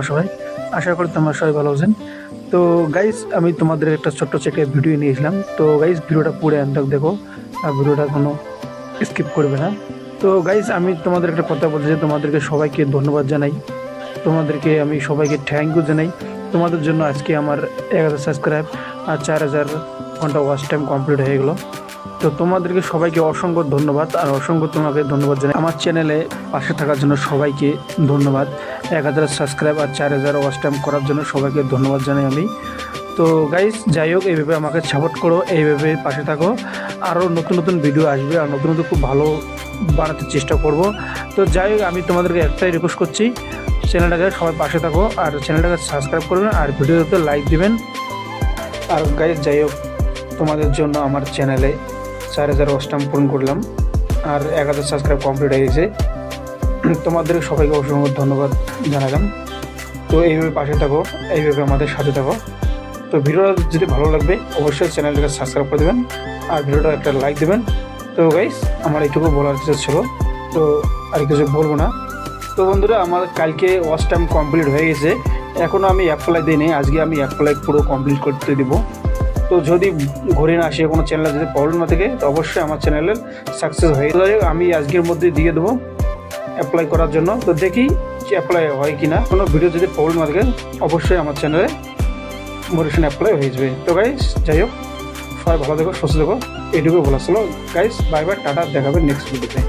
সবাই আশা করি তোমরা সবাই ভালো আছেন। তো গাইস, আমি তোমাদের একটা ছোট্ট চেকে ভিডিও নিয়েছিলাম। তো গাইস, ভিডিওটা পুরো এন্ড তক দেখো, আর ভিডিওটা কোনো স্কিপ করবে না। তো গাইস, আমি তোমাদের একটা কথা বলতে চাই, তোমাদেরকে সবাইকে ধন্যবাদ জানাই, তোমাদেরকে আমি সবাইকে থ্যাংক ইউ জানাই। তোমাদের জন্য আজকে আমার 1000 সাবস্ক্রাইব আর 4000 ঘন্টা ওয়াচ টাইম কমপ্লিট হয়ে গেলো। তো তোমাদেরকে সবাইকে অসংখ্য ধন্যবাদ, আর অসংখ্য তোমাকে ধন্যবাদ জানাই আমার চ্যানেলে পাশে থাকার জন্য। সবাইকে ধন্যবাদ। 1000 সাবস্ক্রাইব আর 4000 ওয়াচ টাইম করার জন্য সবাইকে ধন্যবাদ জানাই আমি। তো গাইস, যাই হোক, এইভাবে আমাকে সাপোর্ট করো, এইভাবে পাশে থাকো। আরও নতুন নতুন ভিডিও আসবে, আর নতুন নতুন খুব ভালো বানাতে চেষ্টা করব। তো যাই হোক, আমি তোমাদেরকে একটাই রিকোয়েস্ট করছি, চ্যানেলটাকে সবাই পাশে থাকো, আর চ্যানেলটাকে সাবস্ক্রাইব করবেন, আর ভিডিওতে লাইক দিবেন। আর গাইস, যাই হোক, তোমাদের জন্য আমার চ্যানেলে 4000 ওয়াচ টাইম পূরণ করলাম, আর 1000 সাবস্ক্রাইব কমপ্লিট হয়ে গেছে। তোমাদের সবাইকে অসংখ্য ধন্যবাদ জানালাম। তো এইভাবে পাশে থাকো, এইভাবে আমাদের সাথে থাকো। তো ভিডিওটা যদি ভালো লাগবে অবশ্যই চ্যানেলটাকে সাবস্ক্রাইব করে দেবেন, আর ভিডিওটা একটা লাইক দেবেন। তো গাইস, আমার এইটুকু বলার কিছু ছিল, তো আর কিছু বলবো না। তো বন্ধুরা, আমার কালকে ওয়াচ টাইম কমপ্লিট হয়ে গেছে, এখনও আমি অ্যাপ্লাই দিইনি, আজকে আমি অ্যাপ্লাই পুরো কমপ্লিট করতে দেবো। তো যদি ঘুরে না আসে, কোনো চ্যানেলে যদি প্রবলেম না থাকে, তো অবশ্যই আমার চ্যানেলের সাকসেস হয়ে যাবে। আমি আজকের মধ্যে দিয়ে দেবো অ্যাপ্লাই করার জন্য। তো দেখি যে অ্যাপ্লাই হয় কি না। কোনো ভিডিও যদি প্রবলেম না থাকে, অবশ্যই আমার চ্যানেলে মোটিভেশন অ্যাপ্লাই হয়ে যাবে। তো গাইস, যাই হোক, সবাই ভালো থেকো, সুস্থ থেকো, এইটুকু বলা ছিল। গাইস, বাই বাই, টাটা, দেখাবে নেক্সট ভিডিওতে।